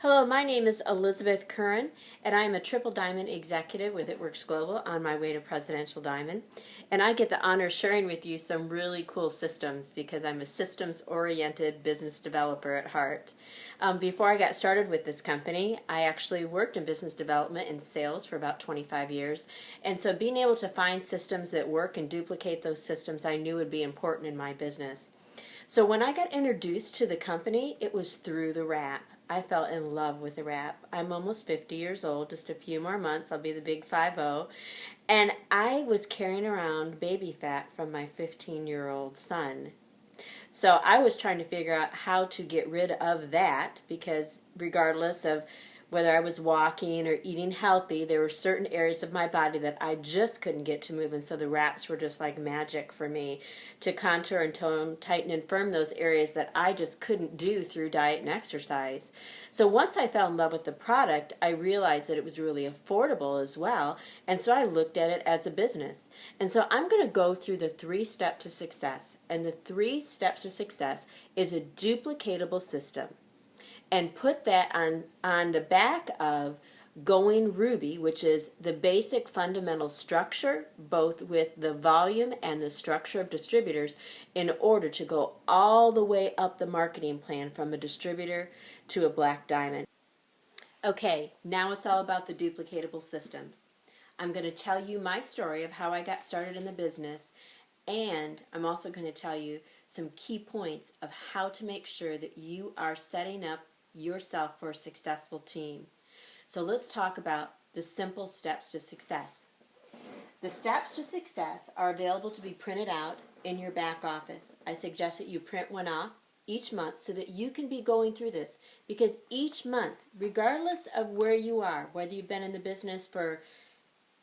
Hello, my name is Elizabeth Curran, and I'm a Triple Diamond Executive with It Works Global on my way to Presidential Diamond. And I get the honor of sharing with you some really cool systems because I'm a systems-oriented business developer at heart. Before I got started with this company, I actually worked in business development and sales for about 25 years. And so being able to find systems that work and duplicate those systems I knew would be important in my business. So when I got introduced to the company, it was through the wrap. I fell in love with the wrap. I'm almost 50 years old, just a few more months, I'll be the big 50. And I was carrying around baby fat from my 15-year-old son. So I was trying to figure out how to get rid of that because regardless of whether I was walking or eating healthy, there were certain areas of my body that I just couldn't get to move, and so the wraps were just like magic for me to contour and tone, tighten and firm those areas that I just couldn't do through diet and exercise. So once I fell in love with the product, I realized that it was really affordable as well, and so I looked at it as a business. And so I'm going to go through the 3 steps to success, and the 3 steps to success is a duplicatable system. And put that on the back of Going Ruby, which is the basic fundamental structure, both with the volume and the structure of distributors, in order to go all the way up the marketing plan from a distributor to a black diamond. Okay, now it's all about the duplicatable systems. I'm going to tell you my story of how I got started in the business, and I'm also going to tell you some key points of how to make sure that you are setting up yourself for a successful team. So let's talk about the simple steps to success. The steps to success are available to be printed out in your back office. I suggest that you print one off each month so that you can be going through this, because each month, regardless of where you are, whether you've been in the business for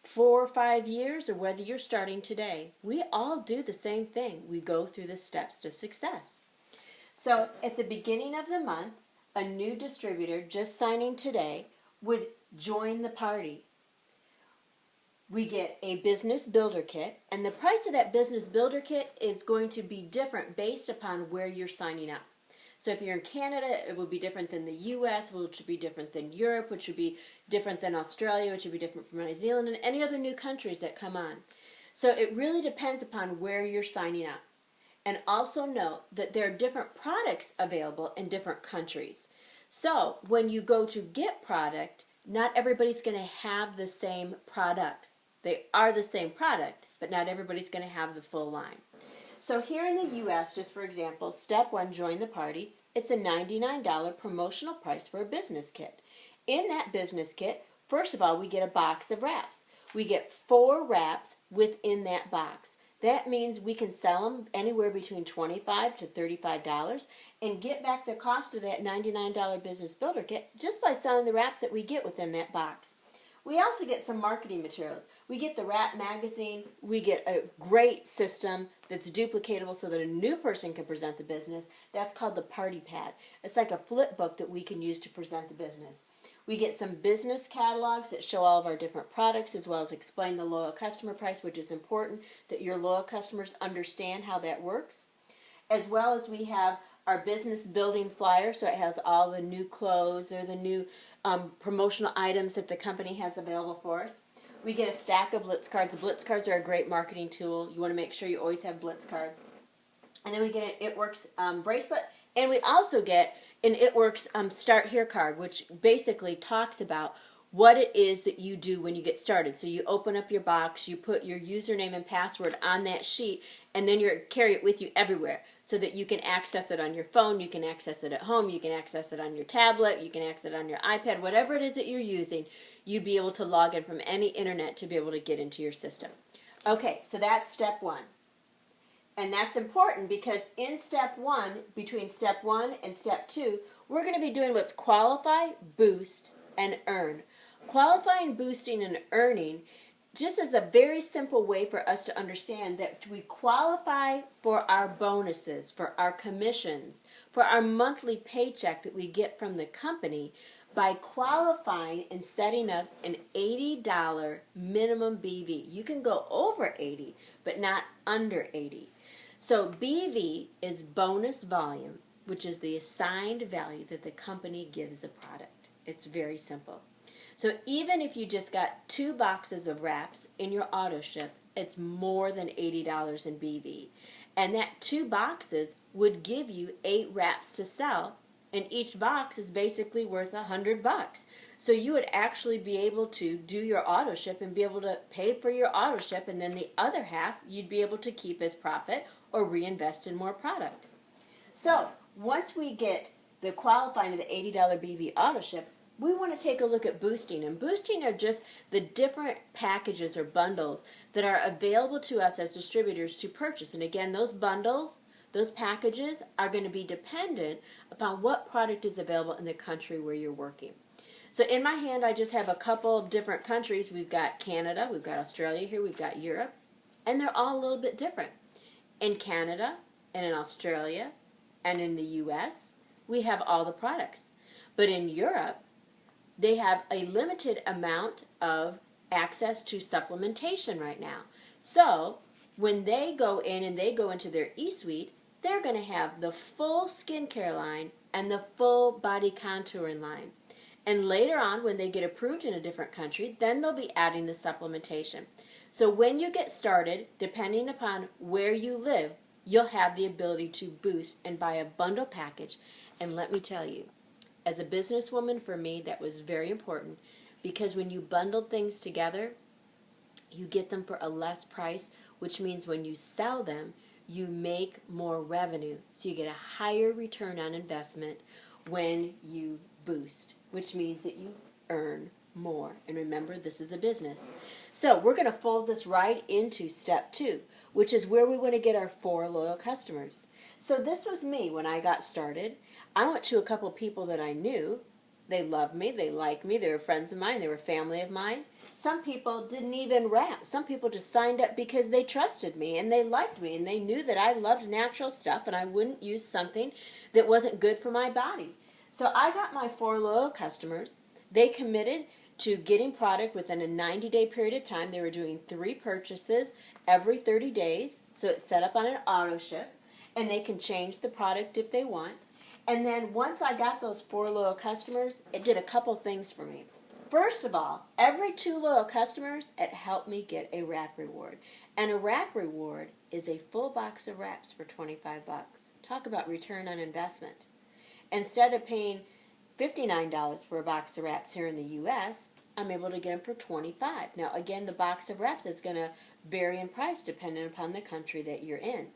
4 or 5 years or whether you're starting today, we all do the same thing. We go through the steps to success. So at the beginning of the month, a new distributor just signing today would join the party. We get a business builder kit, and the price of that business builder kit is going to be different based upon where you're signing up. So if you're in Canada, it will be different than the US, which would be different than Europe, which would be different than Australia, which would be different from New Zealand, and any other new countries that come on. So it really depends upon where you're signing up. And also note that there are different products available in different countries. So when you go to get product, not everybody's going to have the same products. They are the same product, but not everybody's going to have the full line. So here in the U.S., just for example, step 1, join the party. It's a $99 promotional price for a business kit. In that business kit, first of all, we get a box of wraps. We get 4 wraps within that box. That means we can sell them anywhere between $25 to $35 and get back the cost of that $99 business builder kit just by selling the wraps that we get within that box. We also get some marketing materials. We get the wrap magazine. We get a great system that's duplicatable so that a new person can present the business. That's called the party pad. It's like a flip book that we can use to present the business. We get some business catalogs that show all of our different products as well as explain the loyal customer price, which is important that your loyal customers understand how that works. As well as we have our business building flyer, so it has all the new clothes or the new promotional items that the company has available for us. We get a stack of Blitz cards. Blitz cards are a great marketing tool. You want to make sure you always have Blitz cards. And then we get an It Works bracelet. And we also get an It Works Start Here card, which basically talks about what it is that you do when you get started. So you open up your box, you put your username and password on that sheet, and then you carry it with you everywhere so that you can access it on your phone, you can access it at home, you can access it on your tablet, you can access it on your iPad, whatever it is that you're using, you'd be able to log in from any internet to be able to get into your system. Okay, so that's step 1. And that's important because in step 1, between step 1 and step 2, we're going to be doing what's qualify, boost, and earn. Qualifying, boosting, and earning just is a very simple way for us to understand that we qualify for our bonuses, for our commissions, for our monthly paycheck that we get from the company by qualifying and setting up an $80 minimum BV. You can go over 80, but not under 80. So BV is bonus volume, which is the assigned value that the company gives a product. It's very simple. So even if you just got 2 boxes of wraps in your auto ship, it's more than $80 in BV. And that 2 boxes would give you 8 wraps to sell, and each box is basically worth $100. So you would actually be able to do your auto ship and be able to pay for your auto ship, and then the other half you'd be able to keep as profit or reinvest in more product. So once we get the qualifying of the $80 BV auto ship, we want to take a look at boosting. And boosting are just the different packages or bundles that are available to us as distributors to purchase. And again, those bundles, those packages are going to be dependent upon what product is available in the country where you're working. So in my hand, I just have a couple of different countries. We've got Canada, we've got Australia here, we've got Europe, and they're all a little bit different. In Canada and in Australia and in the U.S., we have all the products. But in Europe, they have a limited amount of access to supplementation right now. So when they go in and they go into their e-suite, they're going to have the full skincare line and the full body contouring line. And later on, when they get approved in a different country, then they'll be adding the supplementation. So when you get started, depending upon where you live, you'll have the ability to boost and buy a bundle package. And let me tell you, as a businesswoman, for me, that was very important, because when you bundle things together, you get them for a less price, which means when you sell them, you make more revenue. So you get a higher return on investment when you boost, which means that you earn more. And remember, this is a business. So we're going to fold this right into step 2, which is where we want to get our 4 loyal customers. So this was me when I got started. I went to a couple people that I knew. They loved me, they liked me, they were friends of mine, they were family of mine. Some people didn't even wrap. Some people just signed up because they trusted me and they liked me and they knew that I loved natural stuff and I wouldn't use something that wasn't good for my body. So I got my 4 loyal customers. They committed to getting product within a 90-day period of time. They were doing 3 purchases every 30 days. So it's set up on an auto ship, and they can change the product if they want. And then once I got those 4 loyal customers, it did a couple things for me. First of all, every 2 loyal customers, it helped me get a wrap reward. And a wrap reward is a full box of wraps for $25. Talk about return on investment. Instead of paying $59 for a box of wraps here in the U.S., I'm able to get them for $25. Now, again, the box of wraps is going to vary in price depending upon the country that you're in.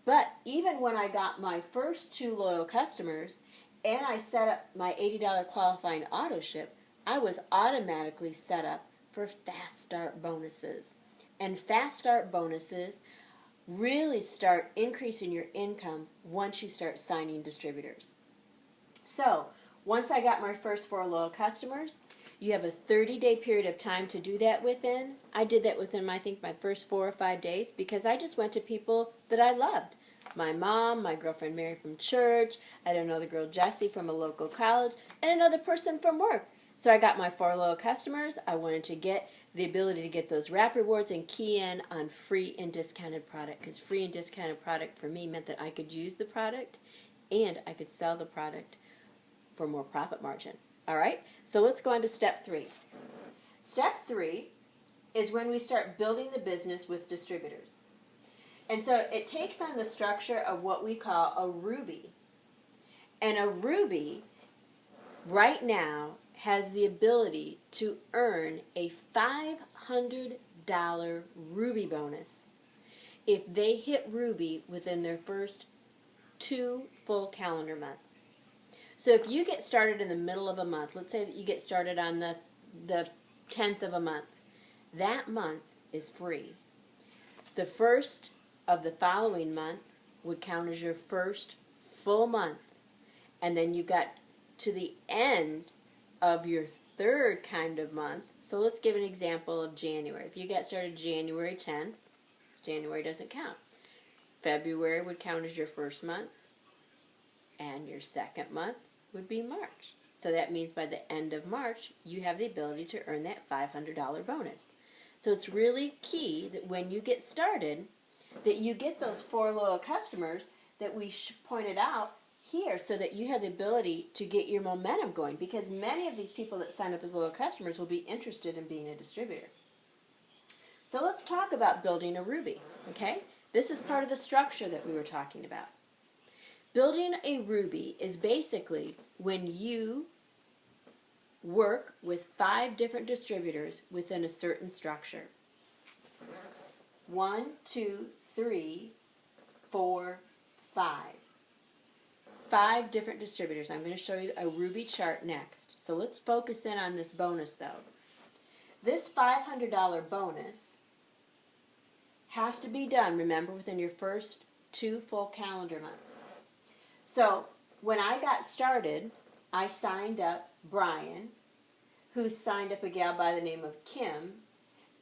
But even when I got my first 2 loyal customers and I set up my $80 qualifying auto ship, I was automatically set up for fast start bonuses. And fast start bonuses really start increasing your income once you start signing distributors. So once I got my first 4 loyal customers, you have a 30-day period of time to do that within. I did that within, my first 4 or 5 days, because I just went to people that I loved. My mom, my girlfriend Mary from church, I had another girl, Jessie, from a local college, and another person from work. So I got my 4 loyal customers. I wanted to get the ability to get those wrap rewards and key in on free and discounted product, because free and discounted product for me meant that I could use the product and I could sell the product for more profit margin. All right, so let's go on to step 3. Step 3 is when we start building the business with distributors. And so it takes on the structure of what we call a ruby. And a ruby right now has the ability to earn a $500 ruby bonus if they hit ruby within their first 2 full calendar months. So if you get started in the middle of a month, let's say that you get started on the 10th of a month, that month is free. The first of the following month would count as your first full month. And then you got to the end of your 3rd kind of month. So let's give an example of January. If you got started January 10th, January doesn't count. February would count as your first month. And your 2nd month would be March. So that means by the end of March, you have the ability to earn that $500 bonus. So it's really key that when you get started, that you get those 4 loyal customers that we pointed out here so that you have the ability to get your momentum going, because many of these people that sign up as loyal customers will be interested in being a distributor. So let's talk about building a Ruby, okay? This is part of the structure that we were talking about. Building a Ruby is basically when you work with 5 different distributors within a certain structure. 1, 2, 3, 4, 5. 5 different distributors. I'm going to show you a Ruby chart next. So let's focus in on this bonus though. This $500 bonus has to be done, remember, within your first 2 full calendar months. So when I got started, I signed up Brian, who signed up a gal by the name of Kim,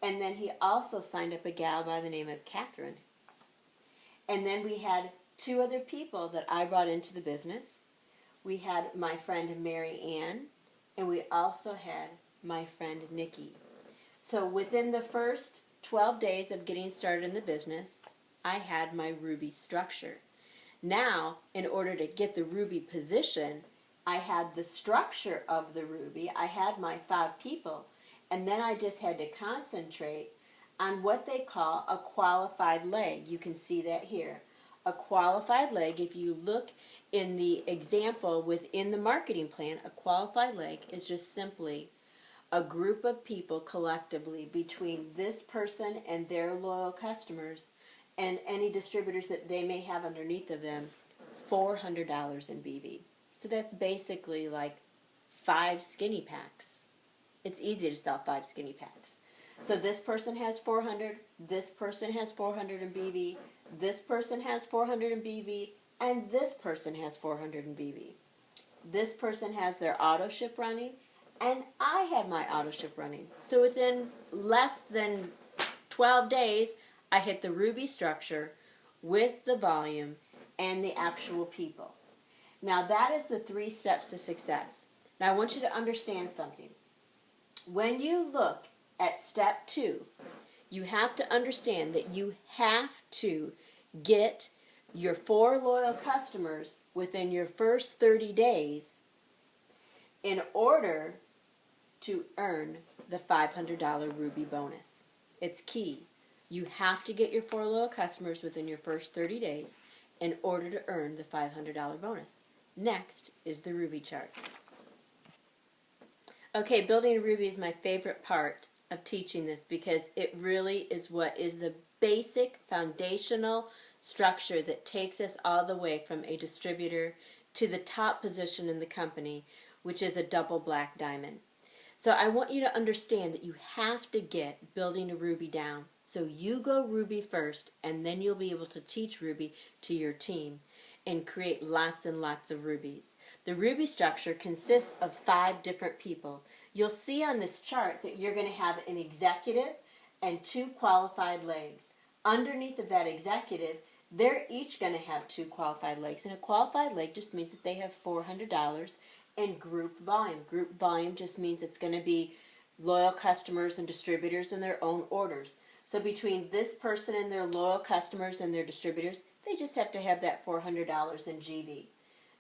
and then he also signed up a gal by the name of Catherine. And then we had 2 other people that I brought into the business. We had my friend Mary Ann, and we also had my friend Nikki. So within the first 12 days of getting started in the business, I had my Ruby structure. Now, in order to get the Ruby position, I had the structure of the Ruby. I had my 5 people, and then I just had to concentrate on what they call a qualified leg. You can see that here. A qualified leg, if you look in the example within the marketing plan, a qualified leg is just simply a group of people collectively between this person and their loyal customers and any distributors that they may have underneath of them, $400 in BV. So that's basically like 5 skinny packs. It's easy to sell 5 skinny packs. So this person has 400, this person has 400 in BV, this person has 400 in BV, and this person has 400 in BV. This person has their auto ship running, and I had my auto ship running. So within less than 12 days, I hit the Ruby structure with the volume and the actual people. Now that is the 3 steps to success. Now I want you to understand something. When you look at step 2, you have to understand that you have to get your 4 loyal customers within your first 30 days in order to earn the $500 Ruby bonus. It's key. You have to get your 4 loyal customers within your first 30 days in order to earn the $500 bonus. Next is the Ruby chart. Okay, building a Ruby is my favorite part of teaching this because it really is what is the basic foundational structure that takes us all the way from a distributor to the top position in the company, which is a double black diamond. So I want you to understand that you have to get building a Ruby down. So you go Ruby first, and then you'll be able to teach Ruby to your team and create lots and lots of Rubies. The Ruby structure consists of 5 different people. You'll see on this chart that you're going to have an executive and 2 qualified legs. Underneath of that executive, they're each going to have 2 qualified legs. And a qualified leg just means that they have $400 in group volume. Group volume just means it's going to be loyal customers and distributors in their own orders. So between this person and their loyal customers and their distributors, they just have to have that $400 in GV.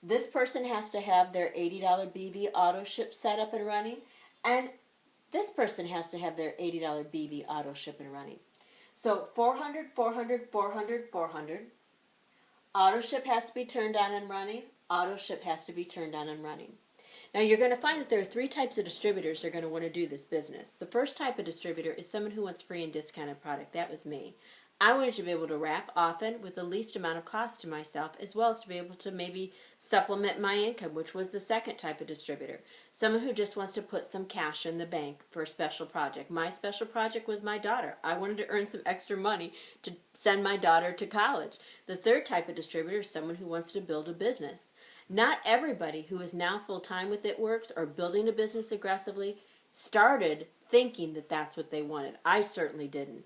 This person has to have their $80 BV auto ship set up and running, and this person has to have their $80 BV auto ship and running. So 400, 400, 400, 400. Auto ship has to be turned on and running. Auto ship has to be turned on and running. Now you're going to find that there are 3 types of distributors that are going to want to do this business. The first type of distributor is someone who wants free and discounted product. That was me. I wanted to be able to wrap often with the least amount of cost to myself, as well as to be able to maybe supplement my income, which was the second type of distributor. Someone who just wants to put some cash in the bank for a special project. My special project was my daughter. I wanted to earn some extra money to send my daughter to college. The third type of distributor is someone who wants to build a business. Not everybody who is now full-time with It Works or building a business aggressively started thinking that that's what they wanted. I certainly didn't.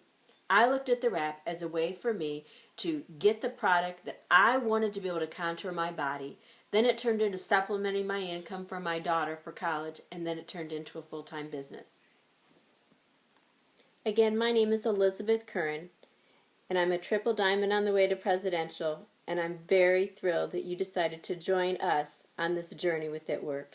I looked at the wrap as a way for me to get the product that I wanted to be able to contour my body. Then it turned into supplementing my income for my daughter for college, and then it turned into a full-time business. Again, my name is Elizabeth Curran, and I'm a triple diamond on the way to presidential, and I'm very thrilled that you decided to join us on this journey with It Works.